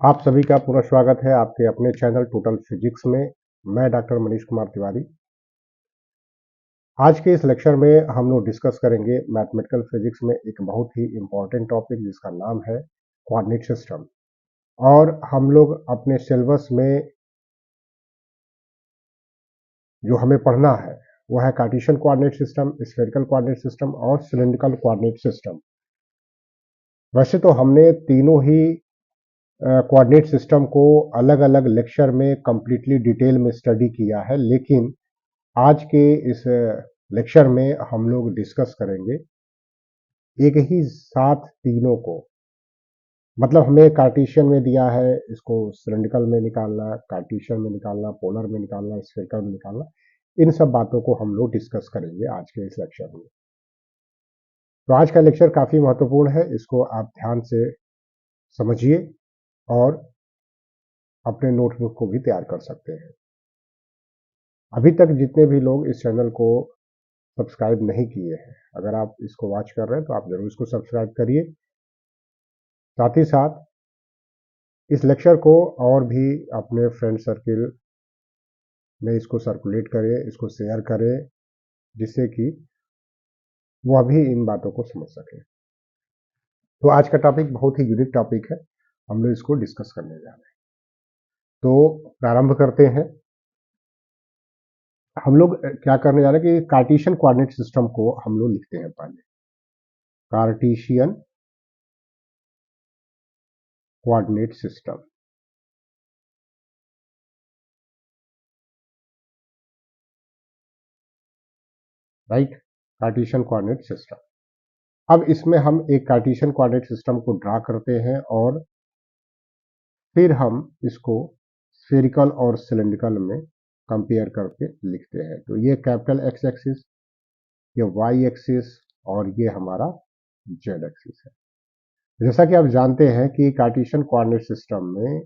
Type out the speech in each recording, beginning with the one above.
आप सभी का पुनः स्वागत है आपके अपने चैनल टोटल फिजिक्स में। मैं डॉक्टर मनीष कुमार तिवारी। आज के इस लेक्चर में हम लोग डिस्कस करेंगे मैथमेटिकल फिजिक्स में एक बहुत ही इम्पॉर्टेंट टॉपिक जिसका नाम है कोऑर्डिनेट सिस्टम। और हम लोग अपने सिलेबस में जो हमें पढ़ना है वो है Cartesian coordinate system, spherical coordinate system और सिलिंड्रिकल कोऑर्डिनेट सिस्टम। वैसे तो हमने तीनों ही कोऑर्डिनेट सिस्टम को अलग अलग लेक्चर में कंप्लीटली डिटेल में स्टडी किया है, लेकिन आज के इस लेक्चर में हम लोग डिस्कस करेंगे एक ही साथ तीनों को। मतलब हमें कार्टेशियन में दिया है, इसको सिलिंड्रिकल में निकालना, कार्टेशियन में निकालना, पोलर में निकालना, स्फेरिकल में निकालना। इन सब बातों को हम लोग डिस्कस करेंगे आज के इस लेक्चर में। तो आज का लेक्चर काफ़ी महत्वपूर्ण है, इसको आप ध्यान से समझिए और अपने नोटबुक को भी तैयार कर सकते हैं। अभी तक जितने भी लोग इस चैनल को सब्सक्राइब नहीं किए हैं, अगर आप इसको वॉच कर रहे हैं तो आप जरूर इसको सब्सक्राइब करिए। साथ ही साथ इस लेक्चर को और भी अपने फ्रेंड सर्किल में इसको सर्कुलेट करें, इसको शेयर करें, जिससे कि वह भी इन बातों को समझ सके। तो आज का टॉपिक बहुत ही यूनिक टॉपिक है, हम लोग इसको डिस्कस करने जा रहे हैं। तो प्रारंभ करते हैं। हम लोग क्या करने जा रहे हैं कि कार्टेशियन कोऑर्डिनेट सिस्टम को हम लोग लिखते हैं पहले। Cartesian coordinate system, right, Cartesian coordinate system. अब इसमें हम एक कार्टेशियन कोऑर्डिनेट सिस्टम को ड्रा करते हैं और फिर हम इसको स्फेरिकल और सिलिंड्रिकल में कंपेयर करके लिखते हैं। तो ये कैपिटल एक्स एक्सिस, ये वाई एक्सिस और ये हमारा जेड एक्सिस है। जैसा कि आप जानते हैं कि कार्टेशियन कोऑर्डिनेट सिस्टम में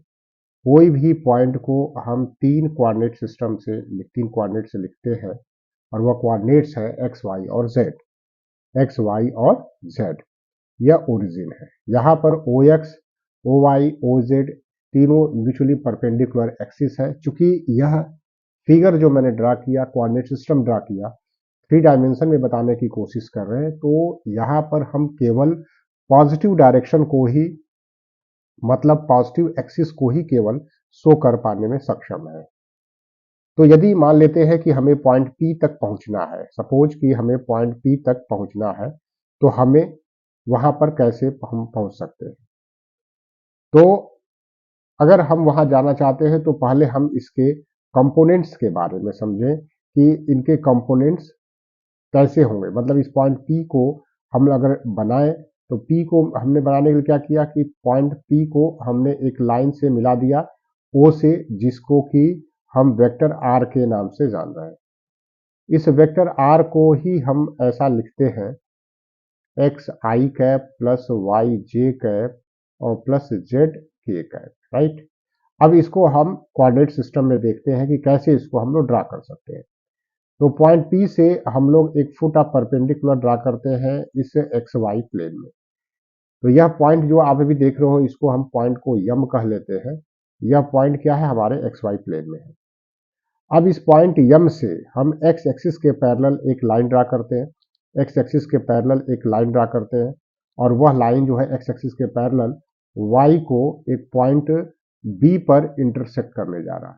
कोई भी पॉइंट को हम तीन कोऑर्डिनेट से लिखते हैं और वह कोऑर्डिनेट्स है एक्स वाई और जेड। एक्स वाई और जेड यह ओरिजिन है। यहाँ पर O X, O Y, O Z तीनों म्यूचुअली परपेंडिकुलर एक्सिस है। चूंकि यह फिगर जो मैंने ड्रा किया, कोऑर्डिनेट सिस्टम ड्रा किया, 3 डायमेंशन में बताने की कोशिश कर रहे हैं, तो यहाँ पर हम केवल पॉजिटिव डायरेक्शन को ही, मतलब पॉजिटिव एक्सिस को ही केवल शो कर पाने में सक्षम है। तो यदि मान लेते हैं कि हमें पॉइंट पी तक पहुंचना है, सपोज कि हमें पॉइंट पी तक पहुंचना है, तो हमें वहां पर कैसे हम पहुंच सकते हैं? तो अगर हम वहां जाना चाहते हैं तो पहले हम इसके कंपोनेंट्स के बारे में समझें कि इनके कंपोनेंट्स कैसे होंगे। मतलब इस पॉइंट पी को हम अगर बनाएं तो पी को हमने बनाने के लिए क्या किया कि पॉइंट पी को हमने एक लाइन से मिला दिया ओ से, जिसको कि हम वेक्टर आर के नाम से जान रहे हैं। इस वेक्टर आर को ही हम ऐसा लिखते हैं एक्स आई कैप प्लस वाई जे कैप और प्लस जेड के कैप, राइट। अब इसको हम कोऑर्डिनेट सिस्टम में देखते हैं कि कैसे इसको हम लोग ड्रा कर सकते हैं। तो पॉइंट पी से हम लोग एक फुट ऑफ परपेंडिकुलर ड्रा करते हैं इस एक्स वाई प्लेन में। तो यह पॉइंट जो आप अभी देख रहे हो, इसको हम पॉइंट को यम कह लेते हैं। यह पॉइंट क्या है, हमारे एक्स वाई प्लेन में है। अब इस पॉइंट यम से हम एक्स एक्सिस के पैरेलल एक लाइन ड्रा करते हैं, एक्स एक्सिस के पैरेलल एक लाइन ड्रा करते हैं, और वह लाइन जो है एक्स एक्सिस के पैरेलल वाई को एक पॉइंट बी पर इंटरसेक्ट करने जा रहा है।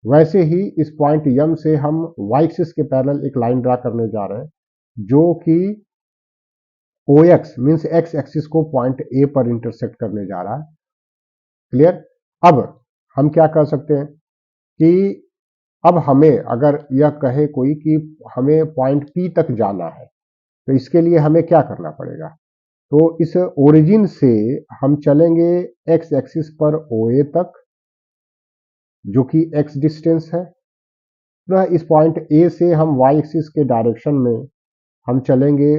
वैसे ही इस पॉइंट यम से हम वाई एक्सिस के पैरेलल एक लाइन ड्रा करने जा रहे हैं, जो कि ओ एक्स मीन्स एक्स एक्सिस को पॉइंट ए पर इंटरसेक्ट करने जा रहा है। क्लियर। अब हम क्या कर सकते हैं कि अब हमें अगर यह कहे कोई कि हमें पॉइंट पी तक जाना है, तो इसके लिए हमें क्या करना पड़ेगा? तो इस ओरिजिन से हम चलेंगे एक्स एक्सिस पर ओ ए तक, जो कि एक्स डिस्टेंस है। इस पॉइंट ए से हम वाई एक्सिस के डायरेक्शन में हम चलेंगे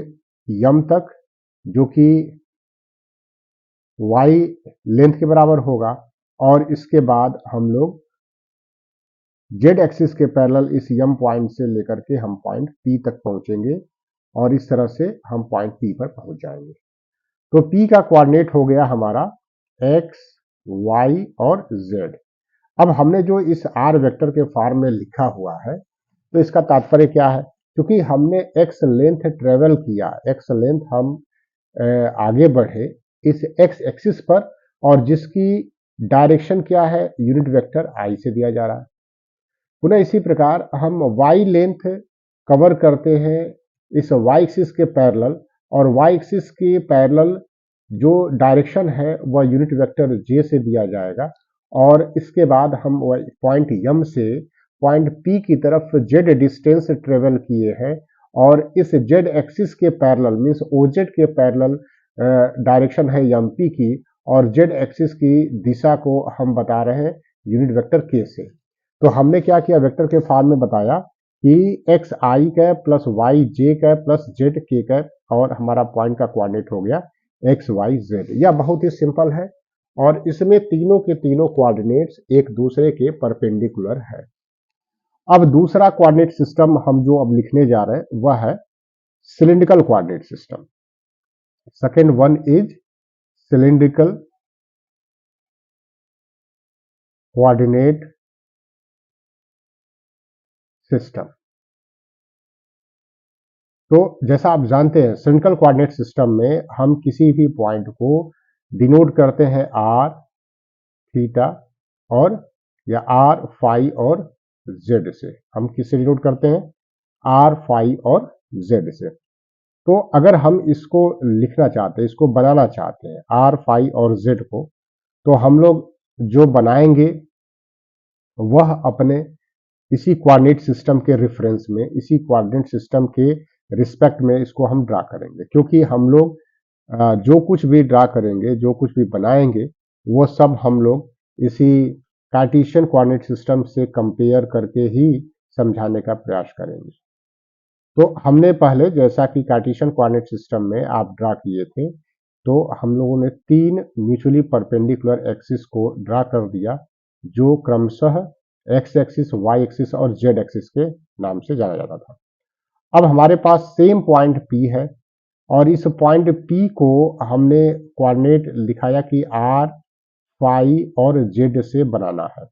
यम तक, जो कि वाई लेंथ के बराबर होगा, और इसके बाद हम लोग जेड एक्सिस के पैरेलल इस यम पॉइंट से लेकर के हम पॉइंट पी तक पहुंचेंगे, और इस तरह से हम पॉइंट पी पर पहुंच जाएंगे। तो पी का कोऑर्डिनेट हो गया हमारा एक्स y और z। अब हमने जो इस r वेक्टर के फॉर्म में लिखा हुआ है, तो इसका तात्पर्य क्या है? क्योंकि हमने x लेंथ ट्रेवल किया, x लेंथ हम आगे बढ़े इस x एक्सिस पर, और जिसकी डायरेक्शन क्या है? यूनिट वेक्टर i से दिया जा रहा है। पुनः इसी प्रकार हम y लेंथ कवर करते हैं इस y एक्सिस के पैरेलल, और y एक्सिस के पैरेलल जो डायरेक्शन है वह यूनिट वेक्टर j से दिया जाएगा, और इसके बाद हम पॉइंट m से पॉइंट P की तरफ z डिस्टेंस ट्रेवल किए हैं, और इस z एक्सिस के पैरेलल मींस OZ के पैरेलल डायरेक्शन है MP की, और z एक्सिस की दिशा को हम बता रहे हैं यूनिट वेक्टर k से। तो हमने क्या किया? वेक्टर के फॉर्म में बताया कि एक्स आई कैप प्लस वाई जे कैप प्लस जेड के कैप, और हमारा पॉइंट का कोऑर्डिनेट हो गया एक्स वाई जेड। यह बहुत ही सिंपल है, और इसमें तीनों के तीनों कोऑर्डिनेट्स एक दूसरे के परपेंडिकुलर है। अब दूसरा कोऑर्डिनेट सिस्टम हम जो अब लिखने जा रहे हैं वह है cylindrical coordinate system. Second one is cylindrical coordinate system. तो जैसा आप जानते हैं सिलिंड्रिकल कोऑर्डिनेट सिस्टम में हम किसी भी पॉइंट को डिनोट करते हैं आर थीटा और या आर फाई और जेड से। हम किससे डिनोट करते हैं? आर फाई और जेड से। तो अगर हम इसको लिखना चाहते हैं, इसको बनाना चाहते हैं आर फाई और जेड को, तो हम लोग जो बनाएंगे वह अपने इसी कोऑर्डिनेट सिस्टम के रेफरेंस में, इसी कोऑर्डिनेट सिस्टम के रिस्पेक्ट में इसको हम ड्रा करेंगे, क्योंकि हम लोग जो कुछ भी ड्रा करेंगे, जो कुछ भी बनाएंगे, वो सब हम लोग इसी कार्टेशियन कोऑर्डिनेट सिस्टम से कंपेयर करके ही समझाने का प्रयास करेंगे। तो हमने पहले जैसा कि कार्टेशियन कोऑर्डिनेट सिस्टम में आप ड्रा किए थे, तो हम लोगों ने तीन म्यूचुअली परपेंडिकुलर एक्सिस को ड्रा कर दिया, जो क्रमशः एक्स एक्सिस, वाई एक्सिस और जेड एक्सिस के नाम से जाना जाता था। अब हमारे पास सेम पॉइंट P है, और इस पॉइंट P को हमने कोऑर्डिनेट लिखाया कि r, फाई और z से बनाना है।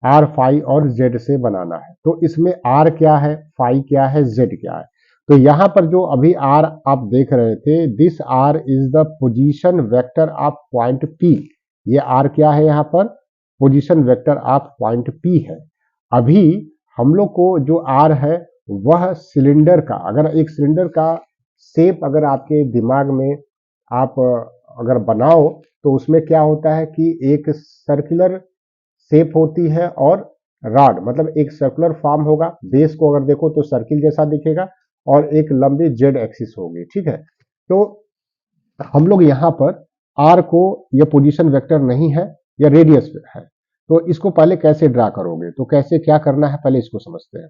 r, फाई और z से बनाना है। तो इसमें r क्या है, फाई क्या है, z क्या है? तो यहाँ पर जो अभी r आप देख रहे थे, this r is the position vector of point P। ये r क्या है? यहाँ पर position vector of point P है। अभी हम लोग को जो r है वह सिलेंडर का, अगर एक सिलेंडर का शेप अगर आपके दिमाग में आप अगर बनाओ, तो उसमें क्या होता है कि एक सर्कुलर शेप होती है, और रॉड मतलब एक सर्कुलर फॉर्म होगा, बेस को अगर देखो तो सर्किल जैसा दिखेगा, और एक लंबी जेड एक्सिस होगी। ठीक है, तो हम लोग यहाँ पर आर को, यह पोजीशन वेक्टर नहीं है, यह रेडियस है। तो इसको पहले कैसे ड्रा करोगे, तो कैसे क्या करना है पहले इसको समझते हैं।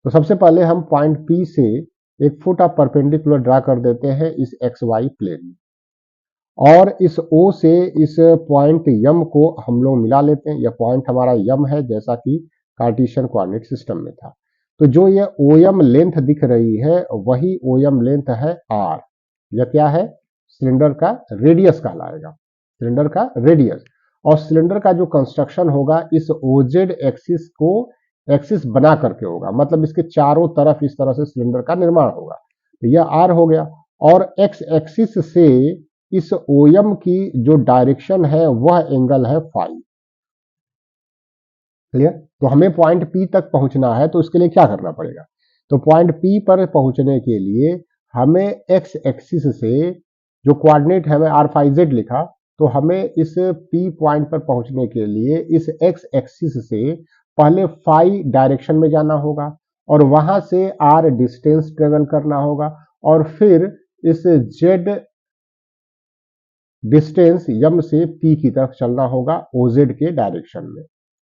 तो सबसे पहले हम पॉइंट P से एक फुट ऑफ परपेंडिकुलर ड्रा कर देते हैं इस एक्स वाई प्लेन में, और इस O से इस पॉइंट M को हम लोग मिला लेते हैं। यह पॉइंट हमारा M है, जैसा कि कार्टेशियन कोऑर्डिनेट सिस्टम में था। तो जो ये OM लेंथ दिख रही है वही OM लेंथ है R। यह क्या है? सिलेंडर का रेडियस कहलाएगा, सिलेंडर का रेडियस। और सिलेंडर का जो कंस्ट्रक्शन होगा इस OZ एक्सिस को एक्सिस बना करके होगा, मतलब इसके चारों तरफ इस तरह से सिलेंडर का निर्माण होगा। तो यह R हो गया, और एक्स एक्सिस से इस OM की जो डायरेक्शन है वह एंगल है फाई। क्लियर? तो हमें पॉइंट P तक पहुंचना है, तो इसके लिए क्या करना पड़ेगा? तो पॉइंट P पर पहुंचने के लिए हमें एक्स एक्सिस से जो कोऑर्डिनेट है, हमें आर फाई जेड लिखा, तो हमें इस P पॉइंट पर पहुंचने के लिए इस एक्स एक्सिस से पहले फाई डायरेक्शन में जाना होगा, और वहां से r डिस्टेंस ट्रेवल करना होगा, और फिर इस z डिस्टेंस m से P की तरफ चलना होगा OZ के डायरेक्शन में,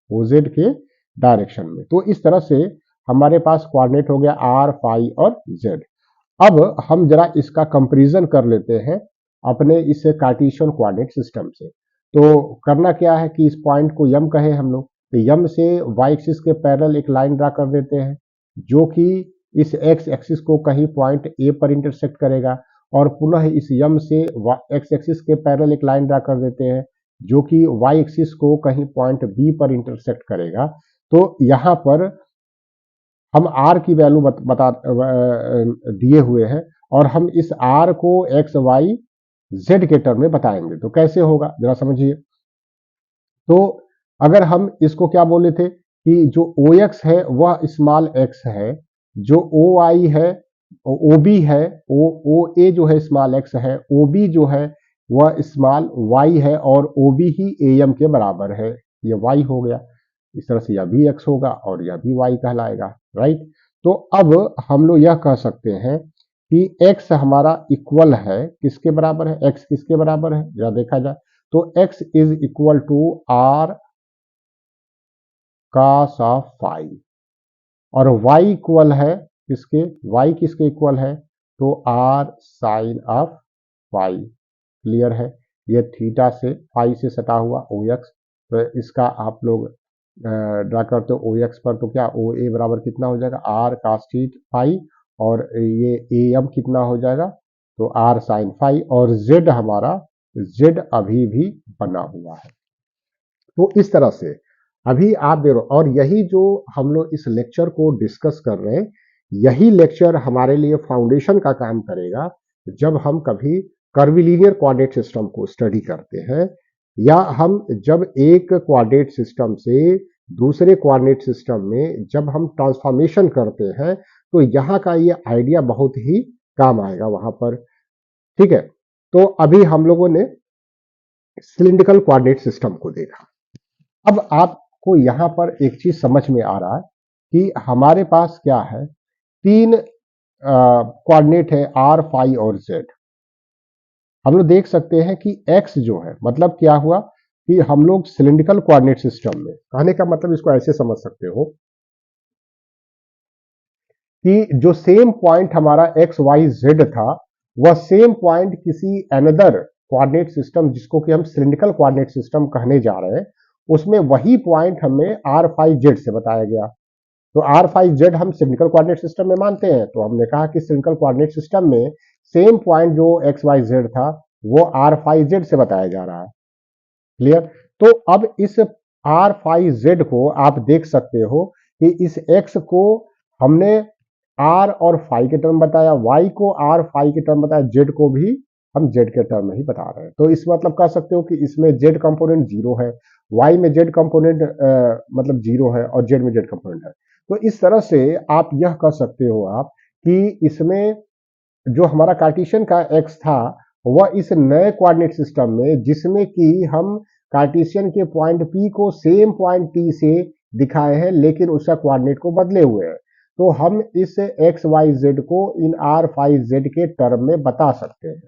OZ के डायरेक्शन में। तो इस तरह से हमारे पास कोऑर्डिनेट हो गया r, फाई और z। अब हम जरा इसका कंपैरिजन कर लेते हैं अपने इस कार्टेशियन कोऑर्डिनेट सिस्टम से। तो करना क्या है कि इस पॉइंट को m कहे हम लोग, तो m से y एक्सिस के पैरेलल एक लाइन ड्रा कर देते हैं, जो कि इस x एक्सिस को कहीं पॉइंट A पर इंटरसेक्ट करेगा, और पुनः इस m से x एक्सिस के पैरेलल एक लाइन ड्रा कर देते हैं, जो कि वाई एक्सिस को कहीं पॉइंट बी पर इंटरसेक्ट करेगा, तो यहां पर हम आर की वैल्यू बता दिए हुए हैं और हम इस आर को एक्स वाई जेड के टर्म में बताएंगे। तो कैसे होगा जरा समझिए। तो अगर हम इसको क्या बोले थे कि जो ओ एक्स है वह स्मॉल एक्स है, जो ओ आई है, ओ बी है, ओ ए जो है स्मॉल एक्स है, ओ बी जो है वह स्मॉल वाई है और O B he A M के बराबर है। ये वाई हो गया। इस तरह से यह भी एक्स होगा और यह भी वाई कहलाएगा, राइट। तो अब हम लोग यह कह सकते हैं कि एक्स हमारा इक्वल है, किसके बराबर है, एक्स किसके बराबर है जरा देखा जाए। तो x is equal to R cos of phi और y इक्वल है किसके, y किसके इक्वल है, तो R sine of phi. Clear है। ये थीटा से फाई से सटा हुआ ओ एक्स, तो इसका आप लोग ड्रा करते हो ओ एक्स पर, तो क्या ओ ए बराबर कितना हो जाएगा, आर कास फाई, और ये ए एम कितना हो जाएगा, तो आर साइन फाई, और जेड हमारा जेड अभी भी बना हुआ है। तो इस तरह से अभी आप देखो, और यही जो हम लोग इस लेक्चर को डिस्कस कर रहे हैं, यही लेक्चर हमारे लिए फाउंडेशन का काम करेगा जब हम कभी कर्विलीनियर कोऑर्डिनेट सिस्टम को स्टडी करते हैं, या हम जब एक कोऑर्डिनेट सिस्टम से दूसरे कोऑर्डिनेट सिस्टम में जब हम ट्रांसफॉर्मेशन करते हैं, तो यहाँ का ये आइडिया बहुत ही काम आएगा वहां पर। ठीक है। तो अभी हम लोगों ने सिलिंड्रिकल कोऑर्डिनेट सिस्टम को देखा। अब आपको यहां पर एक चीज समझ में आ रहा है कि हमारे पास क्या है, तीन कोऑर्डिनेट है आर फाई और जेड। हम लोग देख सकते हैं कि एक्स जो है, मतलब क्या हुआ कि हम लोग सिलिंड्रिकल कोऑर्डिनेट सिस्टम में, कहने का मतलब इसको ऐसे समझ सकते हो कि जो सेम पॉइंट हमारा एक्स वाई जेड था, वह सेम पॉइंट किसी अनदर कोऑर्डिनेट सिस्टम जिसको कि हम सिलिंड्रिकल कोऑर्डिनेट सिस्टम कहने जा रहे हैं, उसमें वही पॉइंट हमें आर फाइव जेड से बताया गया। तो आर फाइव जेड हम सिलिंड्रिकल कोऑर्डिनेट सिस्टम में मानते हैं, तो हमने कहा कि सिलिंड्रिकल कोऑर्डिनेट सिस्टम में सेम पॉइंट जो एक्स वाई जेड था वो आर फाइव जेड से बताया जा रहा है। क्लियर। तो अब इस आर फाइव जेड को आप देख सकते हो कि इस एक्स को हमने आर और फाई के टर्म बताया, वाई को आर फाई के टर्म बताया, जेड को भी हम जेड के टर्म में ही बता रहे हैं। तो इस मतलब कह सकते हो कि इसमें जेड कंपोनेंट जीरो है, वाई में जेड कंपोनेंट मतलब जीरो है और जेड में जेड कंपोनेंट है। तो इस तरह से आप यह कह सकते हो आप कि इसमें जो हमारा कार्टेशियन का एक्स था वह इस नए कोऑर्डिनेट सिस्टम में, जिसमें कि हम कार्टेशियन के पॉइंट पी को सेम पॉइंट टी से दिखाए हैं लेकिन उसका कोऑर्डिनेट को बदले हुए हैं, तो हम इस एक्स वाई जेड को इन आर फाइव जेड के टर्म में बता सकते हैं।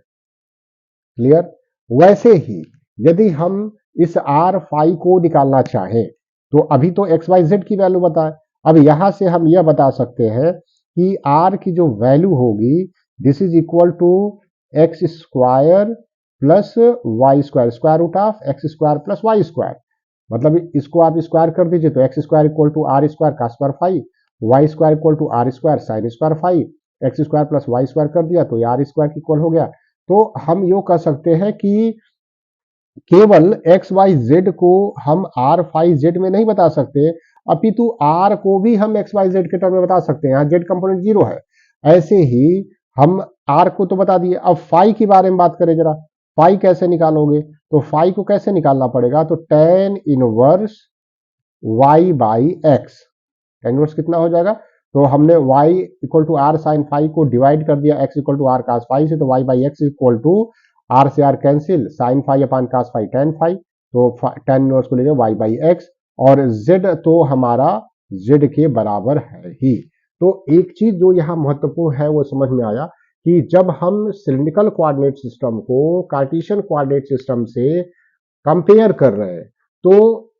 क्लियर। वैसे ही यदि हम इस आर फाइव को निकालना चाहें, तो अभी तो एक्स वाई जेड की वैल्यू बताए, अब यहां से हम यह बता सकते हैं कि आर की जो वैल्यू होगी, this is equal to X square plus Y square, square root of X square plus Y square. मतलब इसको आप स्क्वायर कर दीजिए तो x square equal to R square का square five, Y square equal to R square sine square five, X square plus Y square कर दिया तो ये आर स्क्वायर इक्वल हो गया। तो हम यो कह सकते हैं कि केवल एक्स वाई जेड को हम आर फाइव जेड में नहीं बता सकते, अपितु आर को भी हम एक्स वाई जेड के टर्म में बता सकते हैं। यहाँ जेड कंपोनेंट जीरो है, ऐसे ही हम आर को तो बता दिए। अब फाई के बारे में बात करें जरा, फाई कैसे निकालोगे, तो फाई को कैसे निकालना पड़ेगा, तो tan inverse Y by X. Tan inverse कितना हो जाएगा, तो हमने y equal to R sine five को डिवाइड कर दिया x equal to R cos five से, तो y by X equal to R से R cancel, sine five upon cos five tan five, तो टेन इनवर्स को ले जाए y बाई एक्स, और z तो हमारा z के बराबर है ही। तो एक चीज जो यहाँ महत्वपूर्ण है वो समझ में आया कि जब हम सिलिंड्रिकल कोऑर्डिनेट सिस्टम को कार्टेशियन कोऑर्डिनेट सिस्टम से कंपेयर कर रहे हैं, तो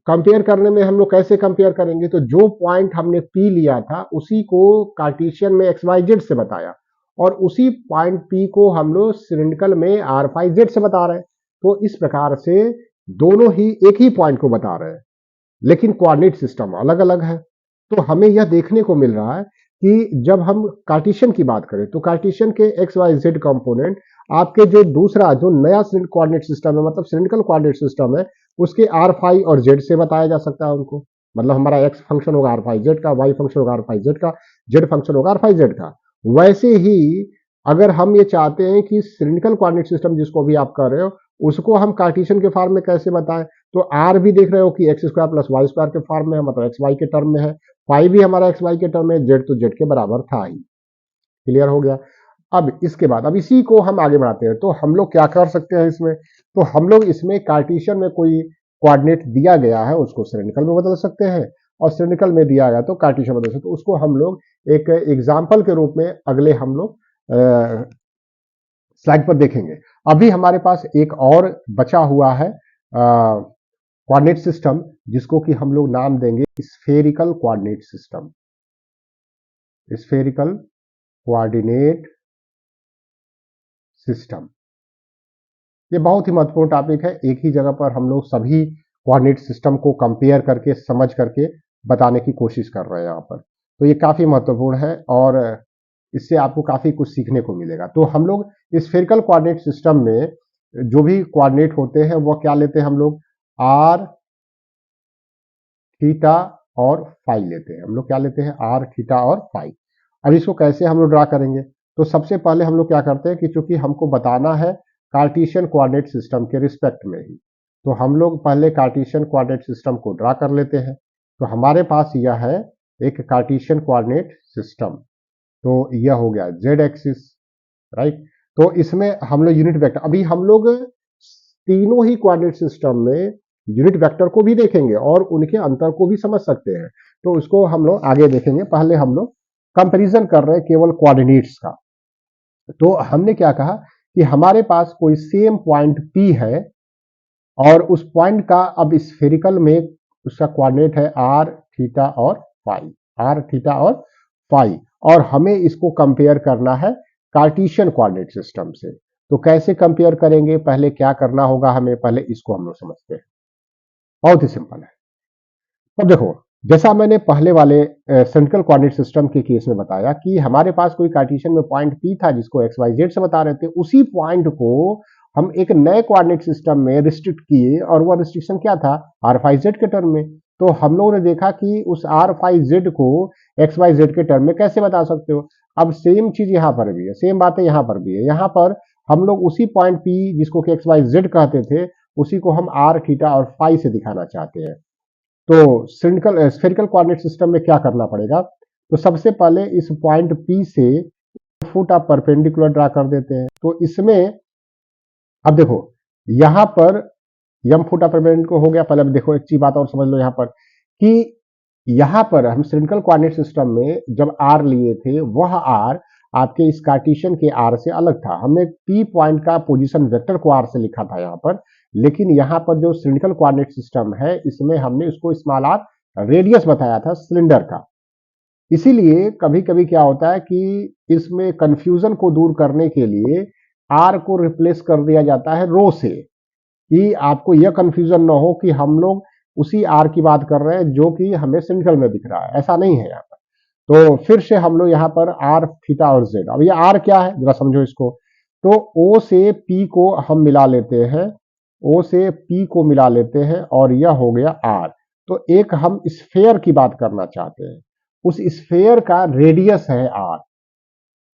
कंपेयर करने में हम लोग कैसे कंपेयर करेंगे, तो जो पॉइंट हमने पी लिया था उसी को कार्टेशियन में एक्स वाई जेड से बताया, और उसी पॉइंट पी को हम लोग सिलिंड्रिकल में आर फाइव जेड से बता रहे हैं। तो इस प्रकार से दोनों ही एक ही पॉइंट को बता रहे हैं लेकिन कोऑर्डिनेट सिस्टम अलग अलग है। तो हमें यह देखने को मिल रहा है कि जब हम कार्टेशियन की बात करें तो कार्टेशियन के एक्स वाई जेड कंपोनेंट आपके जो दूसरा जो नया कोऑर्डिनेट सिस्टम है, मतलब सिलिंड्रिकल कोऑर्डिनेट सिस्टम है, उसके आर फाई और जेड से बताया जा सकता है उनको। मतलब हमारा एक्स फंक्शन होगा आर फाई जेड का, वाई फंक्शन होगा आर फाई जेड का, जेड फंक्शन होगा आर फाई जेड का। वैसे ही अगर हम ये चाहते हैं कि सिलिंड्रिकल कोऑर्डिनेट सिस्टम जिसको भी आप कर रहे हो उसको हम कार्टेशियन के फॉर्म में कैसे बताएं, तो आर भी देख रहे हो कि X square plus Y square के फॉर्म में है, मतलब एक्स वाई के टर्म में है, फाई भी हमारा एक्स वाई के टर्म में, जेड तो जेड के बराबर था ही। क्लियर हो गया। अब इसके बाद अब इसी को हम आगे बढ़ाते हैं, तो हम लोग क्या कर सकते हैं इसमें, तो हम लोग इसमें कार्टेशियन में कोई कोऑर्डिनेट दिया गया है उसको सिलिंड्रिकल में बदल सकते हैं, और सिलिंड्रिकल में दिया गया तो कार्टेशियन बदल सकते हैं। तो उसको हम लोग एक एग्जाम्पल के रूप में अगले हम लोग स्लाइड पर देखेंगे। अभी हमारे पास एक और बचा हुआ है कोऑर्डिनेट सिस्टम, जिसको कि हम लोग नाम देंगे spherical coordinate system. Spherical coordinate system, ये बहुत ही महत्वपूर्ण टॉपिक है। एक ही जगह पर हम लोग सभी कोऑर्डिनेट सिस्टम को कंपेयर करके समझ करके बताने की कोशिश कर रहे हैं यहाँ पर, तो ये काफी महत्वपूर्ण है और इससे आपको काफी कुछ सीखने को मिलेगा। तो हम लोग स्फेरिकल कोऑर्डिनेट सिस्टम में जो भी कोऑर्डिनेट होते हैं वो क्या लेते हैं हम लोग, आर थीटा और फाई लेते हैं। हम लोग क्या लेते हैं, आर थीटा और फाई। अब इसको कैसे हम लोग ड्रा करेंगे, तो सबसे पहले हम लोग क्या करते हैं कि चूंकि हमको बताना है कार्टेशियन कोऑर्डिनेट सिस्टम के रिस्पेक्ट में ही, तो हम लोग पहले कार्टेशियन कोऑर्डिनेट सिस्टम को ड्रा कर लेते हैं। तो हमारे पास यह है एक कार्टेशियन कोऑर्डिनेट सिस्टम, तो यह हो गया जेड एक्सिस, राइट। तो इसमें हम लोग यूनिट वेक्टर, अभी हम लोग तीनों ही कोऑर्डिनेट सिस्टम में यूनिट वेक्टर को भी देखेंगे और उनके अंतर को भी समझ सकते हैं, तो उसको हम लोग आगे देखेंगे। पहले हम लोग कंपैरिजन कर रहे हैं केवल कोऑर्डिनेट्स का। तो हमने क्या कहा कि हमारे पास कोई सेम पॉइंट P है और उस पॉइंट का अब स्फेरिकल में उसका कोऑर्डिनेट है आर थीटा और फाई, आर थीटा और फाई, और हमें इसको कंपेयर करना है कार्टेशियन कोऑर्डिनेट सिस्टम से। तो कैसे कंपेयर करेंगे, पहले क्या करना होगा हमें, पहले इसको हम लोग समझते हैं। बहुत ही सिंपल है। अब देखो, जैसा मैंने पहले वाले सेंट्रल कोऑर्डिनेट सिस्टम के केस में बताया कि हमारे पास कोई कार्टेशियन में पॉइंट P था जिसको एक्स वाई जेड से बता रहे थे, उसी पॉइंट को हम एक नए कोऑर्डिनेट सिस्टम में रिस्ट्रिक्ट किए और वह रिस्ट्रिक्शन क्या था, आर फाई जेड के टर्म में। तो हम लोगों ने देखा कि उस आर फाई जेड को एक्स वाई जेड के टर्म में कैसे बता सकते हो। अब सेम चीज यहाँ पर भी है, सेम बातें यहाँ पर भी है। यहाँ पर हम लोग उसी पॉइंट P जिसको कि एक्स वाई जेड कहते थे, उसी को हम आर थीटा और फाई से दिखाना चाहते हैं। तो स्फेरिकल कोऑर्डिनेट सिस्टम में क्या करना पड़ेगा, तो सबसे पहले इस पॉइंट P से फुट ऑफ परपेंडिकुलर ड्रा कर देते हैं। तो इसमें अब देखो यहां पर यम फुट ऑफ परपेंडिकुलर हो गया। पहले अब देखो एक चीज बात और समझ लो यहां पर कि यहां पर हम सिलिंड्रिकल कोऑर्डिनेट सिस्टम में जब आर लिए थे, वह आर आपके इस कार्टेशियन के आर से अलग था। हमने पी पॉइंट का पोजीशन वेक्टर को आर से लिखा था यहां पर, लेकिन यहां पर जो सिलिंड्रिकल कोऑर्डिनेट सिस्टम है इसमें हमने उसको स्मॉल आर रेडियस बताया था सिलेंडर का। इसीलिए कभी कभी क्या होता है कि इसमें कंफ्यूजन को दूर करने के लिए आर को रिप्लेस कर दिया जाता है रो से, कि आपको यह कंफ्यूजन ना हो कि हम लोग उसी आर की बात कर रहे हैं जो कि हमें सिंगल में दिख रहा है, ऐसा नहीं है यहाँ पर। तो फिर से हम लोग यहाँ पर आर थीटा और जेड, अब ये आर क्या है जरा समझो इसको। तो ओ से पी को हम मिला लेते हैं, ओ से पी को मिला लेते हैं और यह हो गया आर। तो एक हम स्फेयर की बात करना चाहते हैं, उस स्फेयर का रेडियस है आर,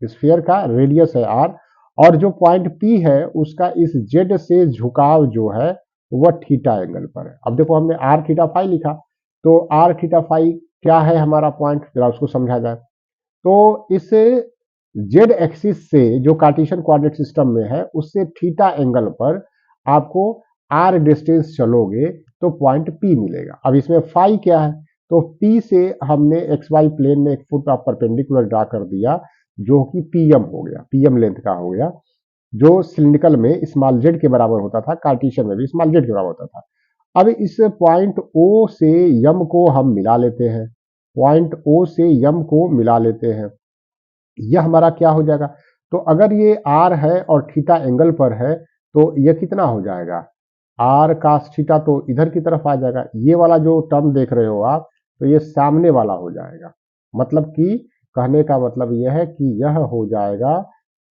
स्फीयर का रेडियस है आर, और जो पॉइंट P है उसका इस जेड से झुकाव जो है वह थीटा एंगल पर है। अब देखो हमने आर थीटा फाई लिखा, तो आर थीटा फाई क्या है हमारा पॉइंट, जरा उसको समझा जाए। तो इस जेड एक्सिस से जो कार्टेशियन कोऑर्डिनेट सिस्टम में है उससे थीटा एंगल पर आपको आर डिस्टेंस चलोगे तो पॉइंट P मिलेगा। अब इसमें फाई क्या है, तो P से हमने एक्स वाई प्लेन में एक फुट ऑफ परपेंडिकुलर ड्रा कर दिया जो कि पीएम हो गया, पीएम लेंथ का हो गया, जो सिलिंड्रिकल में स्मॉल जेड के बराबर होता था, कार्टेशियन में भी स्मॉल जेड के बराबर होता था। अब इस पॉइंट ओ से यम को हम मिला लेते हैं, पॉइंट ओ से यम को मिला लेते हैं, यह हमारा क्या हो जाएगा, तो अगर ये आर है और थीटा एंगल पर है तो यह कितना हो जाएगा, आर कास थीटा, तो इधर की तरफ आ जाएगा। ये वाला जो टर्म देख रहे हो आप, तो ये सामने वाला हो जाएगा, मतलब कि कहने का मतलब यह है कि यह हो जाएगा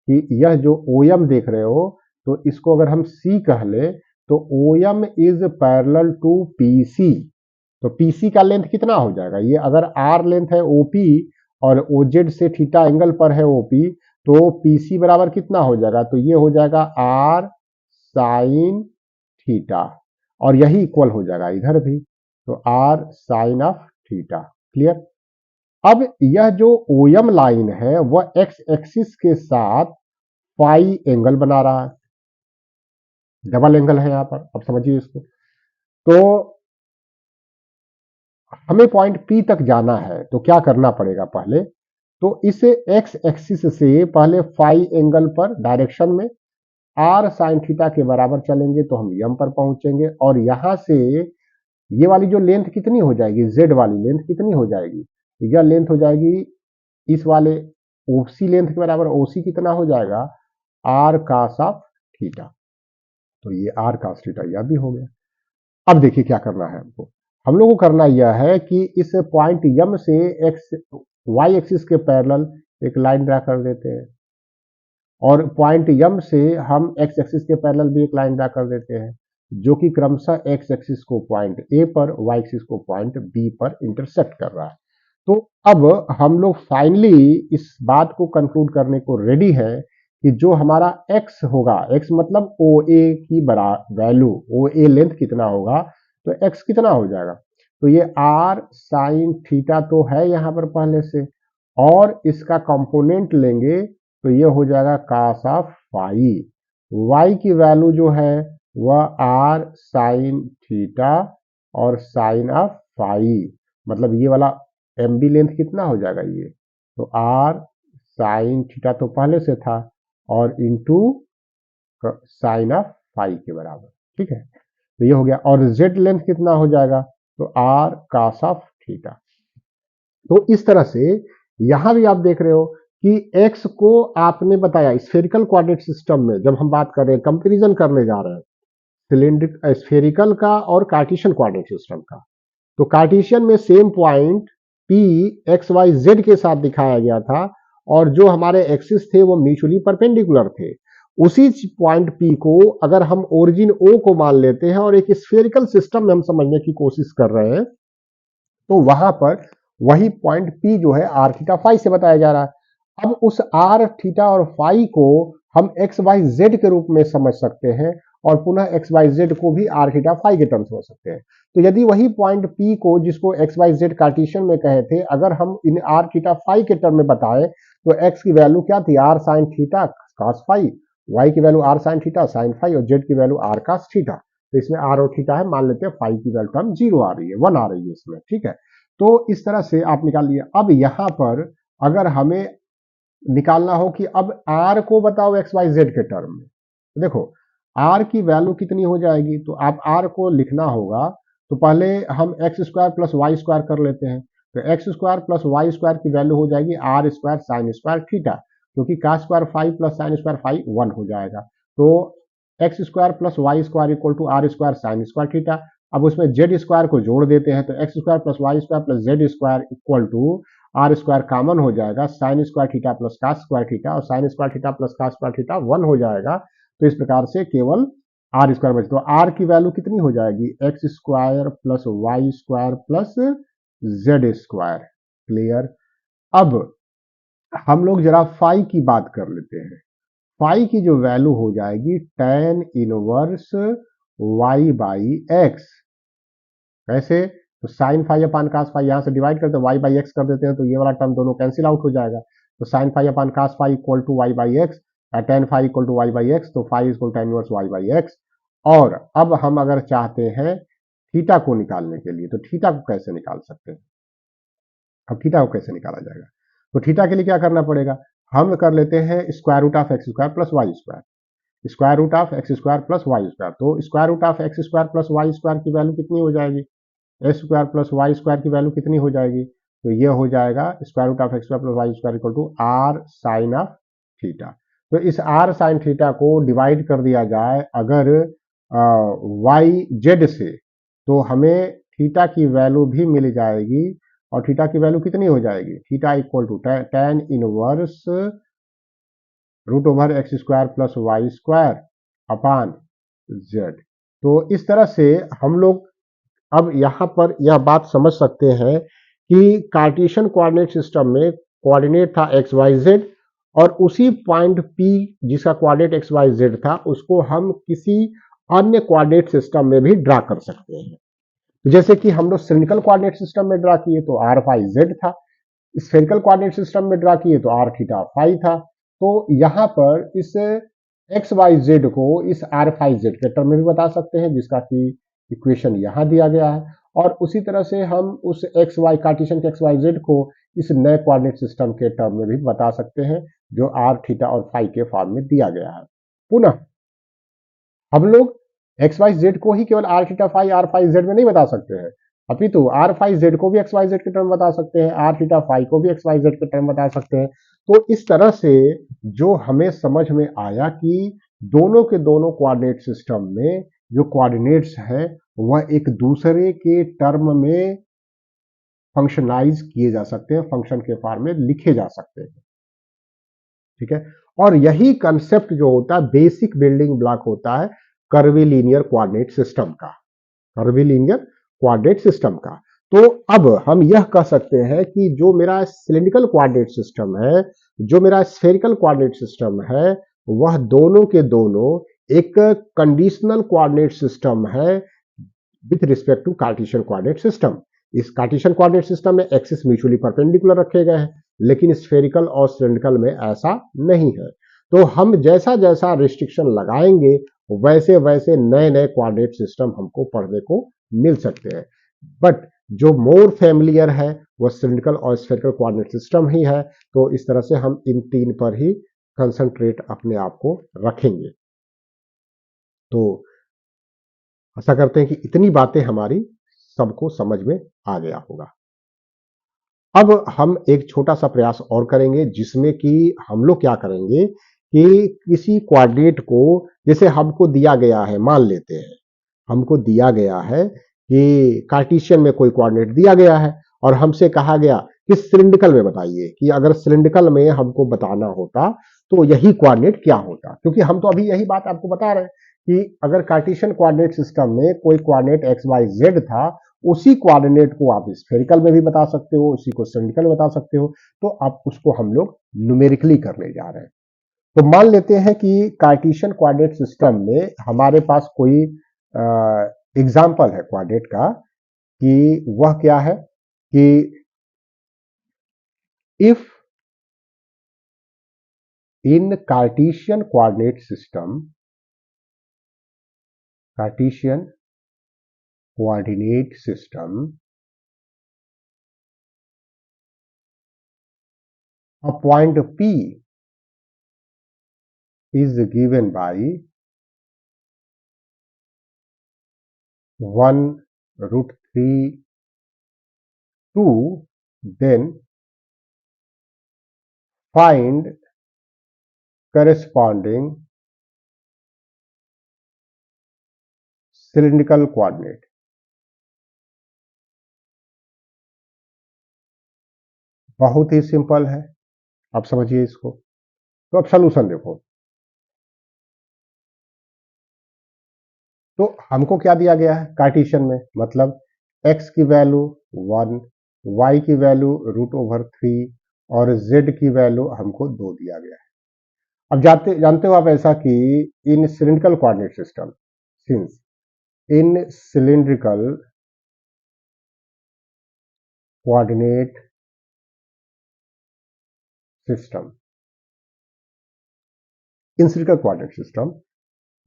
कि यह जो OM देख रहे हो, तो इसको अगर हम C कह ले तो OM is parallel to PC। तो PC का लेंथ कितना हो जाएगा, ये अगर R लेंथ है OP और OZ से थीटा एंगल पर है OP, तो PC बराबर कितना हो जाएगा, तो ये हो जाएगा R साइन थीटा, और यही इक्वल हो जाएगा इधर भी, तो R sine of theta. Clear. अब यह जो OM लाइन है वह एक्स एक्सिस के साथ फाई एंगल बना रहा है, डबल एंगल है यहां पर, अब समझिए इसको। तो हमें पॉइंट P तक जाना है, तो क्या करना पड़ेगा पहले, तो इस एक्स एक्सिस से पहले फाई एंगल पर डायरेक्शन में R साइन थीटा के बराबर चलेंगे तो हम M पर पहुंचेंगे, और यहां से ये वाली जो लेंथ कितनी हो जाएगी, Z वाली लेंथ कितनी हो जाएगी, यह लेंथ हो जाएगी इस वाले OC लेंथ के बराबर। OC कितना हो जाएगा, R cos ऑफ थीटा, तो ये R cos थीटा यह भी हो गया। अब देखिए क्या करना है हमको, हम लोग को करना यह है कि इस पॉइंट M से Y एक्सिस के पैरेलल एक लाइन ड्रा कर देते हैं, और पॉइंट M से हम X एक्सिस के पैरेलल भी एक लाइन ड्रा कर देते हैं, जो कि क्रमशः X एक्सिस को पॉइंट A पर, Y एक्सिस को पॉइंट B पर इंटरसेक्ट कर रहा है। तो अब हम लोग फाइनली इस बात को कंक्लूड करने को रेडी है कि जो हमारा x होगा, x मतलब OA की वैल्यू, OA लेंथ कितना होगा, तो x कितना हो जाएगा, तो ये R साइन थीटा तो है यहाँ पर पहले से, और इसका कंपोनेंट लेंगे तो ये हो जाएगा cos ऑफ फाई। y की वैल्यू जो है वह R साइन थीटा और साइन ऑफ फाई, मतलब ये वाला MB लेंथ कितना हो जाएगा, ये तो R साइन थीटा तो पहले से था, और इंटू साइन ऑफ फाई के बराबर। ठीक है, तो ये हो गया, और Z लेंथ कितना हो जाएगा, तो R cos ऑफ थीटा। तो इस तरह से यहां भी आप देख रहे हो कि x को आपने बताया स्फेरिकल कोऑर्डिनेट सिस्टम में, जब हम बात कर रहे हैं, कंपैरिजन करने जा रहे हैं सिलेंड्रिक स्फेरिकल का और कार्टेशियन कोऑर्डिनेट सिस्टम का, तो कार्टेशियन में सेम पॉइंट P XYZ के साथ दिखाया गया था, और जो हमारे एक्सिस थे वो म्यूचुअली परपेंडिकुलर थे। उसी पॉइंट P को अगर हम ओरिजिन O को मान लेते हैं और एक स्फेरिकल सिस्टम में हम समझने की कोशिश कर रहे हैं, तो वहां पर वही पॉइंट P जो है R थीटा फाई से बताया जा रहा है। अब उस R थीटा और फाई को हम XYZ के रूप में समझ सकते हैं, और पुनः XYZ को भी R थीटा फाई के टर्म्स समझ सकते हैं। तो यदि वही पॉइंट P को, जिसको XYZ कार्टेशियन में कहे थे, अगर हम इन R थीटा फाई के टर्म में बताएं, तो X की वैल्यू क्या थी, R sine theta cos phi, Y की value R sine theta sine phi, और Z की वैल्यू R cos थीटा। तो इसमें R और थीटा है, मान लेते हैं फाई की वैल्यू टर्म 0 आ रही है, 1 आ रही है इसमें। ठीक है, तो इस तरह से आप निकाल लिए। अब यहां पर अगर हमें निकालना हो कि अब R को बताओ XYZ के टर्म में, तो देखो R की वैल्यू कितनी हो जाएगी, तो आप R को लिखना होगा, तो पहले हम x square plus Y square कर लेते हैं, तो x square plus Y square की वैल्यू हो जाएगी R square sine square theta, क्योंकि का square phi plus sine square phi 1 हो जाएगा, तो x square plus Y square equal to R square sine square theta. अब उसमें जेड स्क्वायर को जोड़ देते हैं, तो x square plus Y square plus z square equal to R square common हो जाएगा, sine square theta plus cos square theta, और sine square theta plus cos square theta 1 हो जाएगा। तो इस प्रकार से केवल R स्क्वायर बचे, तो R की वैल्यू कितनी हो जाएगी, x square plus Y square plus z square. Clear. अब हम लोग जरा फाई की बात कर लेते हैं। फाई की जो वैल्यू हो जाएगी tan inverse y by x. कैसे, तो sine phi upon cos phi, यहां से डिवाइड करते हैं, y बाई एक्स कर देते हैं, तो ये वाला टर्म दोनों कैंसिल आउट हो जाएगा, तो sine phi upon cos phi equal to y by X, tan phi equal to y by X, तो phi equal tan inverse y by X. और अब हम अगर चाहते हैं थीटा को निकालने के लिए, तो थीटा को कैसे निकाल सकते हैं, अब थीटा को कैसे निकाला जाएगा, तो थीटा के लिए क्या करना पड़ेगा, हम कर लेते हैं square root of X square plus Y square, square root of X square plus Y square, तो square root of X square plus Y square की वैल्यू कितनी हो जाएगी, x square plus Y square की वैल्यू कितनी हो जाएगी, तो ये हो जाएगा square root of X square plus Y square equal to R sine of theta. तो इस R साइन थीटा को डिवाइड कर दिया जाए अगर वाई जेड से, तो हमें थीटा की वैल्यू भी मिल जाएगी और थीटा की वैल्यू कितनी हो जाएगी, theta equal to tan inverse root over x square plus Y square upon z. तो इस तरह से हम लोग अब यहाँ पर यह बात समझ सकते हैं कि कार्टेशियन कोऑर्डिनेट सिस्टम में कोऑर्डिनेट था एक्स वाई जेड, और उसी पॉइंट P जिसका कोऑर्डिनेट एक्स वाई जेड था उसको हम किसी अन्य कोऑर्डिनेट सिस्टम में भी ड्रा कर सकते हैं। जैसे कि हम लोग सिलिंड्रिकल कोऑर्डिनेट सिस्टम में ड्रा किए तो आर फाई जेड था, स्फेरिकल कोऑर्डिनेट सिस्टम में ड्रा किए तो आर थीटा फाई था। तो यहाँ पर इस एक्स वाई जेड को इस आर फाई जेड के टर्म में भी बता सकते हैं, जिसका कि इक्वेशन यहाँ दिया गया है, और उसी तरह से हम उस एक्स वाई कार्टेशियन के एक्स वाई जेड को इस नए कोऑर्डिनेट सिस्टम के टर्म में भी बता सकते हैं, जो आर थीटा और फाई के फॉर्म में दिया गया है। पुनः हम लोग एक्स वाई जेड को ही केवल R theta phi R phi z में नहीं बता सकते हैं, अपितु आर फाई जेड को भी एक्स वाई जेड के टर्म बता सकते हैं, आर थीटा फाई को भी एक्स वाई जेड के टर्म बता सकते हैं। तो इस तरह से जो हमें समझ में आया कि दोनों के दोनों कोऑर्डिनेट सिस्टम में जो कोऑर्डिनेट्स हैं वह एक दूसरे के टर्म में फंक्शनाइज किए जा सकते हैं, फंक्शन के फॉर्म में लिखे जा सकते हैं। ठीक है, और यही कंसेप्ट जो होता है बेसिक बिल्डिंग ब्लॉक होता है कर्विलीनियर कोऑर्डिनेट सिस्टम का, कर्विलीनियर कोऑर्डिनेट सिस्टम का। तो अब हम यह कह सकते हैं कि जो मेरा सिलिंड्रिकल कोऑर्डिनेट सिस्टम है, जो मेरा स्फेरिकल कोऑर्डिनेट सिस्टम है, वह दोनों के दोनों एक कंडीशनल कोऑर्डिनेट सिस्टम है with respect to Cartesian coordinate system. इस कार्टेशियन कोऑर्डिनेट सिस्टम में एक्सिस म्यूचुअली परपेंडिकुलर रखे गए हैं, लेकिन स्फेरिकल और सिलिंड्रिकल में ऐसा नहीं है। तो हम जैसा जैसा रिस्ट्रिक्शन लगाएंगे वैसे वैसे नए नए कोऑर्डिनेट सिस्टम हमको पढ़ने को मिल सकते हैं। बट जो मोर फैमिलियर है वह सिलिंड्रिकल और स्फेरिकल कोऑर्डिनेट सिस्टम ही है। तो इस तरह से हम इन तीन पर ही कंसंट्रेट अपने आप को रखेंगे। तो आशा करते हैं कि इतनी बातें हमारी सबको समझ में आ गया होगा। अब हम एक छोटा सा प्रयास और करेंगे, जिसमें कि हम लोग क्या करेंगे कि किसी कोऑर्डिनेट को, जैसे हमको दिया गया है, मान लेते हैं हमको दिया गया है कि कार्टेशियन में कोई कोऑर्डिनेट दिया गया है और हमसे कहा गया कि सिलिंड्रिकल में बताइए, कि अगर सिलिंड्रिकल में हमको बताना होता तो यही कोऑर्डिनेट क्या होता। क्योंकि हम तो अभी यही बात आपको बता रहे हैं कि अगर कार्टेशियन कोऑर्डिनेट सिस्टम में कोई कोऑर्डिनेट एक्स वाई जेड था, उसी कोऑर्डिनेट को आप स्फेरिकल में भी बता सकते हो, उसी को सिलिंड्रिकल में बता सकते हो। तो अब उसको हम लोग न्यूमेरिकली करने जा रहे हैं। तो मान लेते हैं कि कार्टेशियन कोऑर्डिनेट सिस्टम में हमारे पास कोई एग्जाम्पल है कोऑर्डिनेट का, कि वह क्या है कि if in Cartesian coordinate system, Cartesian coordinate system, a point P is given by 1 root 3 2, then find corresponding cylindrical coordinate। बहुत ही सिंपल है, आप समझिए इसको। तो अब सॉल्यूशन देखो। तो हमको क्या दिया गया है कार्टेशियन में, मतलब x की वैल्यू 1, y की वैल्यू √3 और z की वैल्यू हमको 2 दिया गया है। अब जानते हो आप ऐसा कि in cylindrical coordinate system, since in cylindrical coordinate system, in cylindrical coordinate system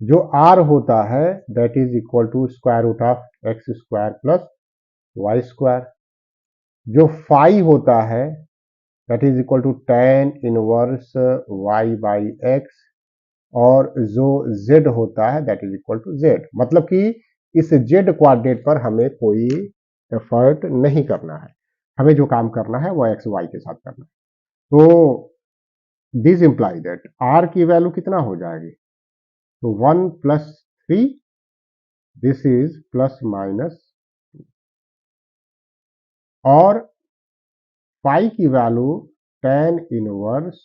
जो r होता है that is equal to square root of X square plus Y square, जो फाई होता है that is equal to tan inverse y by X, और जो z होता है that is equal to z। मतलब कि इस z कोऑर्डिनेट पर हमें कोई एफर्ट नहीं करना है, हमें जो काम करना है वो एक्स वाई के साथ करना है। तो दिस इंप्लाई दैट r की वैल्यू कितना हो जाएगी, तो 1 plus 3, this is plus minus, और फाई की value tan inverse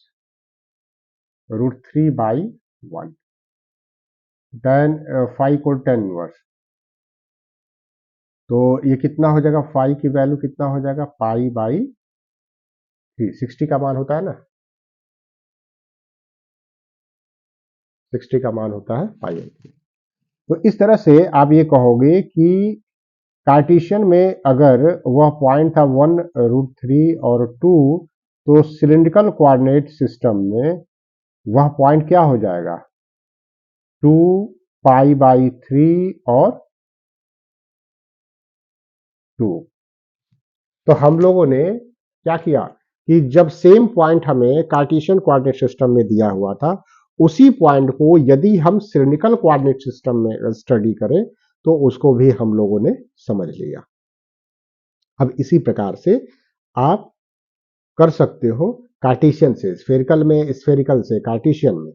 √3/1, tan phi को tan इनवर्स, तो ये कितना हो जाएगा, फाई की वैल्यू कितना हो जाएगा, π/3, 60 का मान होता है ना, 60 का मान होता है π/3। तो इस तरह से आप ये कहोगे कि कार्टेशियन में अगर वह पॉइंट था 1√3 और 2, तो सिलिंड्रिकल कोऑर्डिनेट सिस्टम में वह पॉइंट क्या हो जाएगा, 2π/3 और 2। तो हम लोगों ने क्या किया कि जब सेम पॉइंट हमें कार्टेशियन कोऑर्डिनेट सिस्टम में दिया हुआ था, उसी पॉइंट को यदि हम सिलिंड्रिकल कोऑर्डिनेट सिस्टम में स्टडी करें तो उसको भी हम लोगों ने समझ लिया। अब इसी प्रकार से आप कर सकते हो कार्टेशियन से स्फेरिकल में, स्फेरिकल से कार्टेशियन में।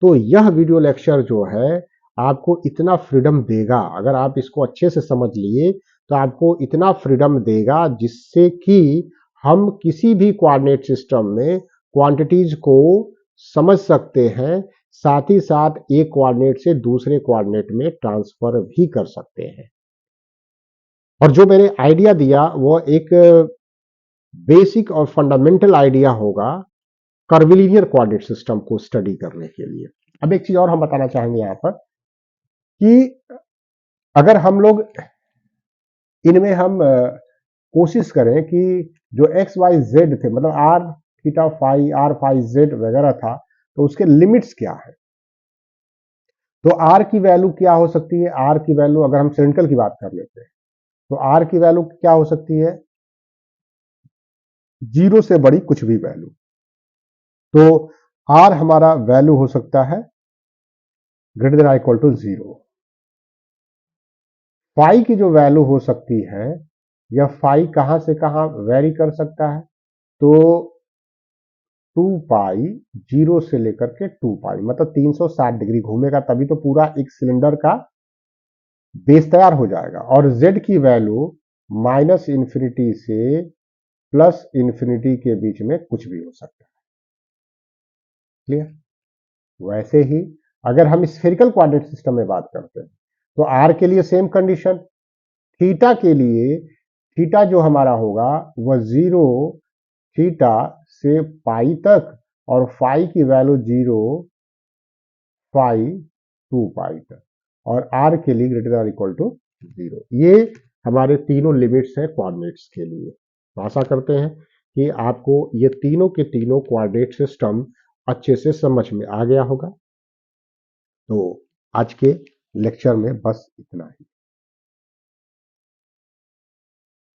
तो यह वीडियो लेक्चर जो है आपको इतना फ्रीडम देगा, अगर आप इसको अच्छे से समझ लिए तो आपको इतना फ्रीडम देगा जिससे कि हम किसी भी कोऑर्डिनेट सिस्टम में क्वांटिटीज को समझ सकते हैं, साथ ही साथ एक कोऑर्डिनेट से दूसरे कोऑर्डिनेट में ट्रांसफर भी कर सकते हैं। और जो मैंने आइडिया दिया वो एक बेसिक और फंडामेंटल आइडिया होगा कर्विलिनियर कोऑर्डिनेट सिस्टम को स्टडी करने के लिए। अब एक चीज और हम बताना चाहेंगे यहां पर कि अगर हम लोग इनमें हम कोशिश करें कि जो एक्स वाई जेड थे, मतलब R theta phi, R phi z वगैरह था, तो उसके लिमिट्स क्या है। तो आर की वैल्यू क्या हो सकती है, आर की वैल्यू अगर हम सिलिंड्रिकल की बात कर लेते हैं तो आर की वैल्यू क्या हो सकती है, 0 से बड़ी कुछ भी वैल्यू। तो आर हमारा वैल्यू हो सकता है greater than equal to 0। Phi की जो वैल्यू हो सकती है, यह फाई कहां से कहां वेरी कर सकता है, तो 2π 0 से लेकर के 2π, मतलब 360 डिग्री घूमेगा, तभी तो पूरा एक सिलेंडर का बेस तैयार हो जाएगा। और z की वैल्यू -इंफिनिटी से +इंफिनिटी के बीच में कुछ भी हो सकता है। क्लियर। वैसे ही अगर हम स्फेरिकल कोऑर्डिनेट सिस्टम में बात करते हैं तो आर के लिए सेम कंडीशन, थीटा के लिए थीटा जो हमारा होगा वह 0 थीटा से पाई तक, और फाई की वैल्यू 0 फाई 2π तक, और आर के लिए ग्रेटर देन इक्वल टू 0। ये हमारे तीनों लिमिट्स हैं कोऑर्डिनेट्स के लिए। तो आशा करते हैं कि आपको ये तीनों के तीनों कोऑर्डिनेट सिस्टम अच्छे से समझ में आ गया होगा। तो आज के लेक्चर में बस इतना ही।